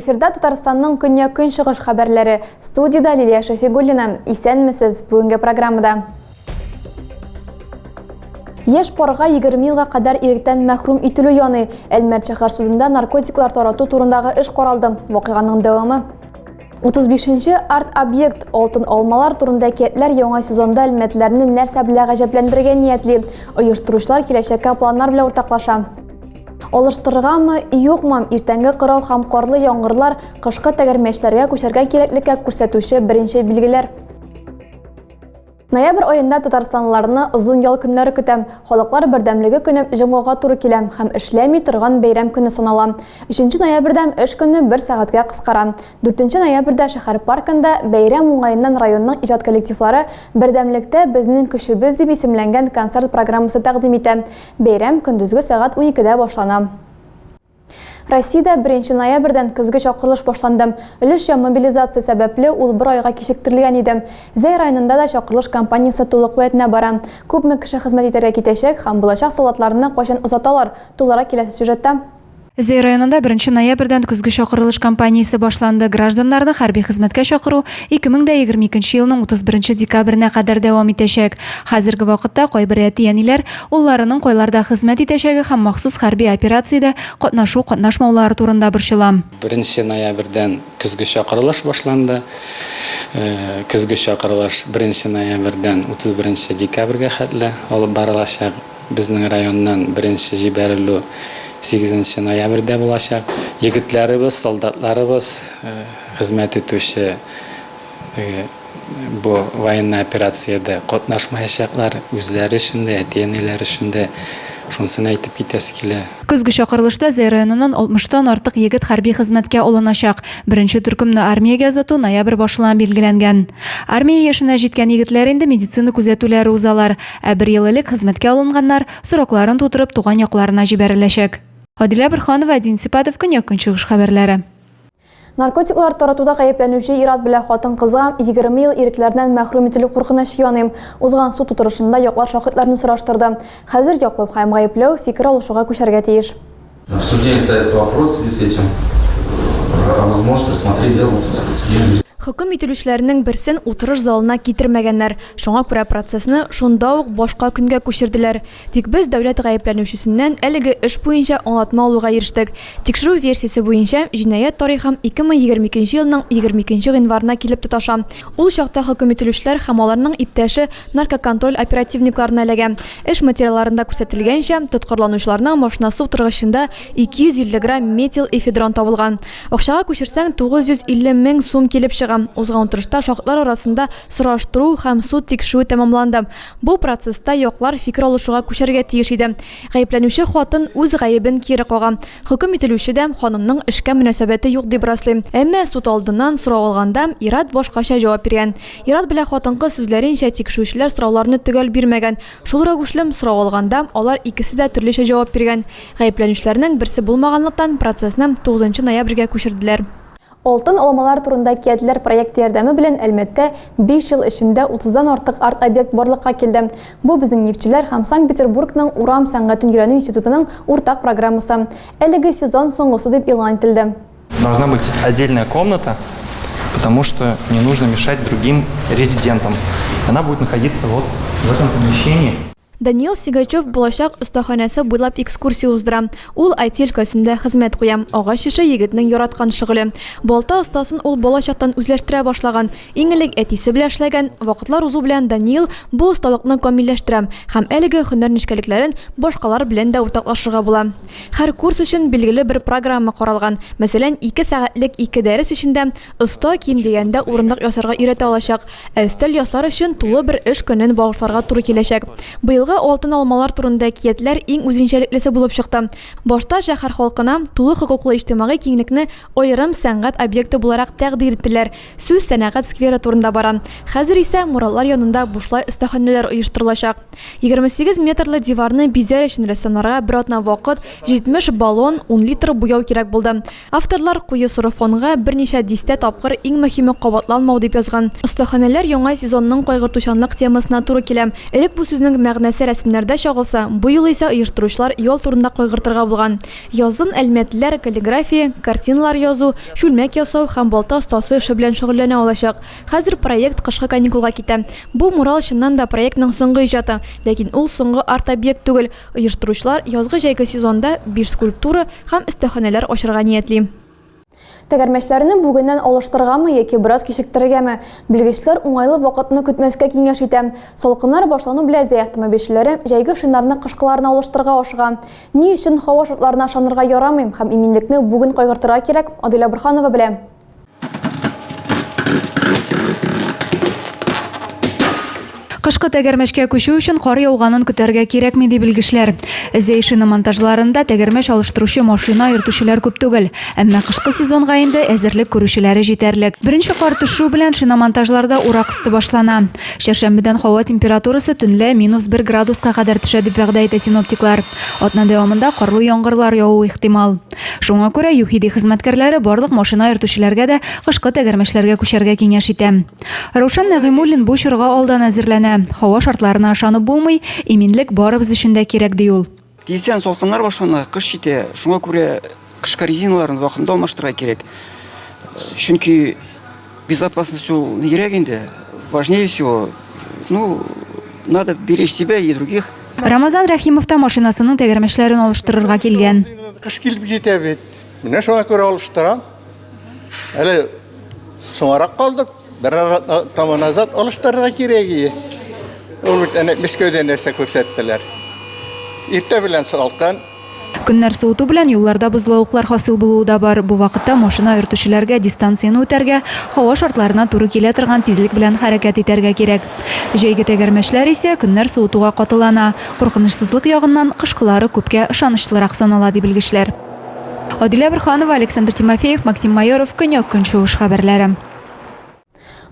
Эфирда Татарстанның көньяк-көнчыгыш хәбәрләре. Студияда Лилия Шафигуллина. Исәнмесез бүгенге программада. Еш парга 20 елга кадәр иректән мәхрүм ителү яны. Әлмәт шәһәр судында наркотиклар тарату турындагы эш каралды. Вакыйганың дәвамы. 35-нче арт-объект алтын алмалар турында әкиятләр яңа сезонда әлмәтләрне нәрсә белән гаҗәпләндерергә ниятли. Оештыручылар киләчәккә планнар белән уртаклаша. Алыштырыргамы, юкмы, иртәнге кырау һәм карлы яңгырлар кышкы тәгәрмәчләргә күчәргә кирәклеккә күрсәтүче беренче билгеләр. Ноябрь аенда Татарстанлыларны озын ял көннәре көтә. Халыклар бердәмлеге көне җомгага туры килә һәм эшләми торган бәйрәм көне санала. 3 ноябрьдә эш көне 1 сәгатькә кыскара. 4 ноябрьдә шәһәр паркында бәйрәм уңаеннан районның иҗат коллективлары бердәмлектә безнең көчебез дип исемләнгән концерт программасы тәкъдим итә. Бәйрәм көндезге сәгать 12дә башлана. Россиядә 1 ноябрьдән көзге чакырылыш башланды. Өлешчә мобилизация сәбәпле ул 1 айга кичектерелгән иде. Зәй районында да чакырылыш кампаниясе тулы куәтенә бара. Күпме кеше хезмәт итәргә китәчәк һәм булачак солдатларны кайчан озаталар? Тулырак киләсе сюжетта. Зәй районында 1 ноябрьдән көзге чакырылыш кампаниясе башланды. Гражданнарны хәрби хезмәткә чакыру 2022 елның 31 декабренә кадәр дәвам итәчәк. Хәзерге вакытта кайбер әти-әниләр улларының кайларда хезмәт итәчәге һәм махсус хәрби операциядә катнашмаулары турында борчыла. 1 ноябрьдән көзге чакырылыш башланды. Көзге чакырылыш 1 ноябрьдән 31 декабрьгә хәтле алып барылачак. Безнең районнан 1 җибәрелү 8 ноябрьдә булачак. Егетләребез, солдатларыбыз хезмәт итүче бу военный операциядә катнашмаячаклар, үзләре өчен дә, әти-әниләр өчен дә шунысын әйтеп китәсе килә. Көзге чакырылышта Зәй районыннан 60тан артык егет хәрби хезмәткә алыначак. Беренче төркемне армиягә озату ноябрь башыннан билгеләнгән. Армия яшенә җиткән егетләр инде медицина күзәтүләре узалар. 1 ел элек хезмәткә алынганнар соракларын тутырып туган якларына җибәреләчәк. Адилә Бирханова, Дин Сипатов, көньяк-көнчыгыш хәбәрләре. Наркотиклар таратуда гаепләнүче ир-ат белән хатын-кызга 20 ел ирекләрдән мәхрүм ителү куркынычы яный. Узган суд утырышында яклар шаһитларны сораштырды. Хәзер яклау һәм гаепләү фикер алышуга күчәргә тиеш. В обсуждении ставится вопрос в связи с этим. Возможность рассмотреть дело в суде. Хөкем ителүчеләрнең берсен утырыш залына китермәгәннәр. Шуңа күрә процессны шунда ук башка көнгә күчерделәр. Тик без дәүләт гаепләнүчесеннән әлеге эш буенча аңлатма алуга ирештек. Тикшерү версиясе буенча җинаять тарихы 2022 елның 22 гыйнварына килеп тоташа. Ул чакта хөкем ителүчеләр һәм аларның иптәше наркоконтроль оперативникларына эләгә. Эш материалларында күрсәтелгәнчә, тоткарланучыларның машинасы утыргычында 250 грамм метилэфедрон табылган. Акчага күчерсәң 950 мең сум килеп чыга. Узган утырышта шаһитлар арасында сораштыру һәм суд тикшерүе тәмамланды. Бу процесста яклар фикер алышуга күчәргә тиеш иде. Гаепләнүче хатын үз гаебен кире каган. Хөкем ителүче дә ханымның эшкә мөнәсәбәте юк дип раслый. Әмма суд алдыннан сорау алганда ир-ат башкача җавап биргән. Ир-ат белән хатынкы сүзләренчә тикшерүчеләр сорауларны төгәл бирмәгән. Шул рәвешле сорау алганда алар икесе дә төрлечә җавап биргән. Гаепләнүчеләрнең берсе булмаганлыктан процессны 9 ноябрьгә күчерделәр. Алтын алмалар турында әкиятләр проекты ярдәме белән Әлмәттә 5 ел эчендә 30дан артык арт-объект барлыкка килде. Бу безнең нефтчеләр һәм Санкт-Петербургның урам сәнгатен өйрәнү институтының уртак программасы. Әлеге сезон соңгысы дип элан ителде. Должна быть отдельная комната, потому что не нужно мешать другим резидентам. Она будет находиться вот в этом помещении. Даниил Сигачев булачак остаханәсе буйлап экскурсия уздыра. Ул IT өлкәсендә хезмәт куя. Агач эше егетнең яраткан шөгыле. Балта остасын ул балачактан үзләштерә башлаган. Иң элек әтисе белән эшләгән. Вакытлар узу белән Даниил бу осталыкны камилләштерә һәм әлеге һөнәр нечкәлекләрен башкалар белән дә уртаклашырга була. Һәр курс өчен билгеле бер программа каралган. Мәсәлән, 2 сәгатьлек 2 дәрес эчендә оста кием дигәндә урындык ясарга өйрәтә алачак. Өстәл ясар өчен тулы бер эш көнен багышларга туры киләчәк. Быелгы алтын алмалар турында әкиятләр иң үзенчәлеклесе булып чыкты. Башта шәһәр халкына тулы хокуклы иҗтимагый киңлекне аерым сәнгать объекты буларак тәкъдим иттеләр. Сүз сәнәгать скверы турында бара. Хәзер исә Мураллар янында бушлай остаханәләр оештырылачак. 28 метрлы диварны бизәр өчен рәссамнарга бер атна вакыт, 70 баллон, 10 литр буяу кирәк булды. Авторлар куе сорфонга берничә дистә тапкыр иң мөһиме кабатланмау дип язган. Остаханәләр яңа сезонның кайгыртучанлык темасына туры килә. Элек бу сүзнең мәгънәсе әйтәсе рәсемнәрдә чагылса, бу юл исә оештыручылар ял турында кайгыртырга булган. Язын әлмәтләр, каллиграфия, картиналар язу, шүлмәк ясау һәм балта остасы эше белән шөгыльләнә алачак. Хәзер проект кышкы каникулга китә. Бу мурал чыннан да проектның соңгы иҗаты, ләкин ул соңгы арт-объект түгел. Оештыручылар язгы җәйге сезонда 5 скульптура һәм өстәханәләр ачарга ниятли. Тәгәрмәчләрне бүгеннән алыштырганмы яки бераз кичектерергәме? Белгечләр уңайлы вакытны көтмәскә киңәш итә. Салкыннар башлану белән автомобильчеләре җәйге шинарны кышкыларына алыштырга ашыга. Ни өчен һава шартларына ышанырга ярамый һәм иминлекне бүген кайгыртырга кирәк? Адилә Борханова белә. Кышкы тәгәрмәшкә күчү өчен кар яуганын көтәргә кирәкми ди белгечләр. Зәйшина монтажларында тәгәрмәш алыштыручы машина йөртүчеләр күп түгел, әмма кышкы сезонга инде әзерлек күрүчеләре җитәрлек. Беренче кар төшү белән шиномонтажларда урак исте башлана. Чәршәмбедән һава температурасы төнлә -1 градуска кадәр төшә дип вәгъдә итә синоптиклар. Атна дәвамында карлы яңгырлар явуы ихтимал. Шуңа күрә ЮХИДИ хезмәткәрләре барлык машина йөртүчеләргә дә кышкы тәгәрмәшләргә күчәргә киңәш итә. Раушан Нәгыймуллин бу чорга алдан әзерләнә. Һава шартларына ышанып булмый, иминлек барыбыз өчен дә кирәк ди ул. Тиздән салкыннар башлана, кыш җитә. Шуңа күрә кышкы резиналарны вакытында алмаштырырга кирәк. Чөнки безопасность ул нигрәк инде. Важнее всего, надо беречь себя и других. Рамазан Рәхимов та машинасының тәгәрмәшләрен алыштырырга килгән. Кыш килеп җитә бит. Менә шуңа күрә алыштырам. Әле соңарак калдык. Бер таман назад алыштырырга кирәк. Ул бит әнә Мәскәүдә нәрсә күрсәттеләр. Иртә белән салкын. Көннәр суыту белән юлларда бозлавыклар хасил булуы да бар. Бу вакытта машина йөртүчеләргә дистанцияны үтәргә, һава шартларына туры килә торган тизлек белән хәрәкәт итәргә кирәк. Җәйге тәгәрмәшләр исә көннәр суытуга катылана. Куркынычсызлык ягыннан кышкылары күпкә ышанычлырак санала ди белгечләр. Адилә Борханова, Александр Тимофеев, Максим Майоров, Көньяк Көнчыгыш хәбәрләре.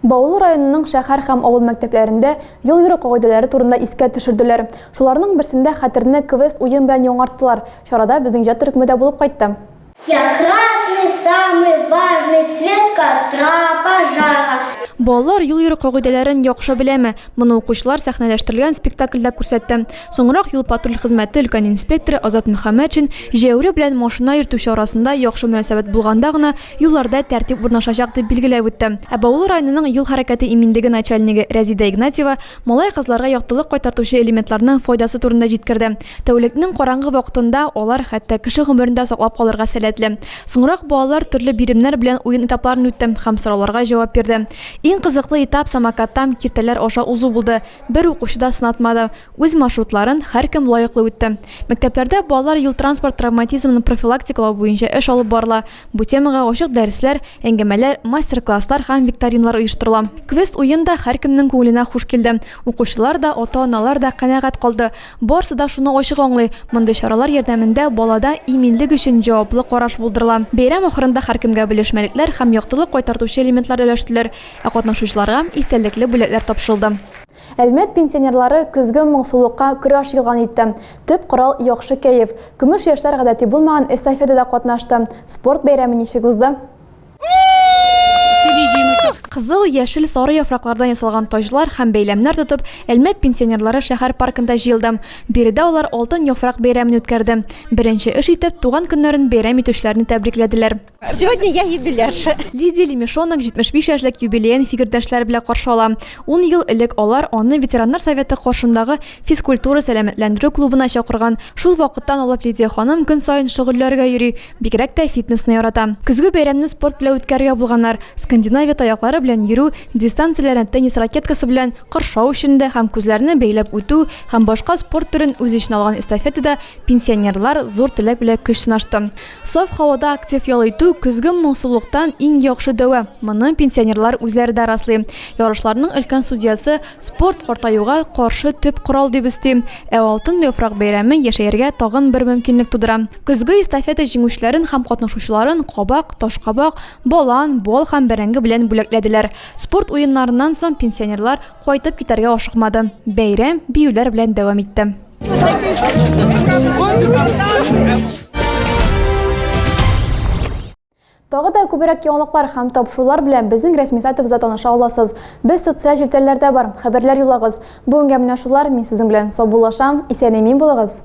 Баулы районының шәһәр һәм авыл мәктәпләрендә юл йөрү кагыйдәләре турында искә төшерделәр. Шуларның берсендә хәтерне квест уен белән яңарттылар. Чарада безнең иҗат төркемендә булып кайтты. Я красный, самый важный цвет костра пожара. Балалар юл йөрү кагыйдәләрен яхшы беләме? Моны укучылар сәхнәләштергән спектакльдә күрсәтте. Соңрак юл патруль хезмәте өлкән инспекторы Азат Мөхәммәтшин җәүре белән машина йөртүче арасында яхшы мөнәсәбәт булганда гына юлларда тәртип урнашачак дип билгеләп үтте. Ә Баулы районының юл хәрәкәте иминлеге начальнигы Рәзидә Игнатьева малай кызларга яктылык кайтартучы элементларның файдасы турында җиткерде. Тәүлекнең караңгы вакытында алар хәтта кеше гомерендә саклап калырга сәләтле. Соңрак балалар төрле биремнәр белән уен этапларын үтте һәм сорауларга җавап бирде. Иң кызыклы этап самокаттан киртәләр аша узу булды. Бер укучы да сынатмады. Үз маршрутларын һәркем лаеклы үтте. Мәктәпләрдә балалар юл транспорт травматизмын профилактикалау буенча эш алып барыла. Бу темага ачык дәресләр, әңгәмәләр, мастер-класслар һәм викториналар оештырыла. Квест уенда һәркемнең күңеленә хуш килде. Укучылар да, ата-аналар да канәгать калды. Барсы да шуны ачык аңлый. Мондый чаралар ярдәмендә балада иминлек өчен җаваплы караш булдырыла. Бәйрәм ахырында һәркемгә белешмәлекләр һәм яктылык кайтартучы элементлар өләштеләр. Катнашучыларга истәлекле бүләкләр тапшырылды. Әлмәт пенсионерлары көзгө моңсулыкка көрәш ялган итте. Төп корал яхшы кәеф. Көмеш яшьләр гадәти булмаган эстафетада катнашты. Спорт бәйрәме ничек узды? Кызыл, яшел, сары яфраклардан ясалган таҗлар һәм бәйләмнәр тотып, Әлмәт пенсионерлары шәһәр паркында җыелды. Биредә алар алтын яфрак бәйрәмен үткәрде. Беренче эш итеп, туган көннәрен бәйрәм итүчеләрне тәбрикләделәр. Сегодня я юбилярша. Лидия Лемешонок 75 яшьлек юбилеен фикердәшләр белән каршы ала. 10 ел элек алар аны ветераннар советы каршындагы физкультура сәламәтләндерү клубына чакырган. Шул вакыттан алып Лидия ханым көн саен шөгыльләргә йөри, бигрәк тә фитнесны ярата. Көзге бәйрәмне спорт белән үткәрергә булганнар. Скандинавия таяклары белән йөрү, дистанцияләрен теннис ракеткасы белән кыршау эшендә һәм күзләрне бәйләп үтү һәм башка спорт төрен үз иченә алган эстафетада пенсионерлар зур теләк белән көч сынашты. Саф һавада актив ял итү көзге моңсулыктан иң яхшы дәва. Моны пенсионерлар үзләре дә раслый. Ярышларның өлкән судьясы спорт картаюга каршы төп корал дип өсти. Ә алтын яфрак бәйрәме яшәргә тагын бер мөмкинлек тудыра. Көзге эстафета җиңүчеләрен һәм катнашучыларын кабак, ташкабак, балан, бол һәм бәрәңге белән бүләкләделәр. Спорт уеннарыннан соң пенсионерлар кайтып китәргә ашыкмады. Бәйрәм биюләр белән дәвам итте. Тагы да күбрәк яңалыклар һәм тапшырулар белән безнең рәсми сайтыбызда таныша аласыз. Без социаль җитәлләрдә бар, хәбәрләр юлагыз. Бүгенгә менә шулар, мин сезнең белән саубуллашам, исән-имин булыгыз.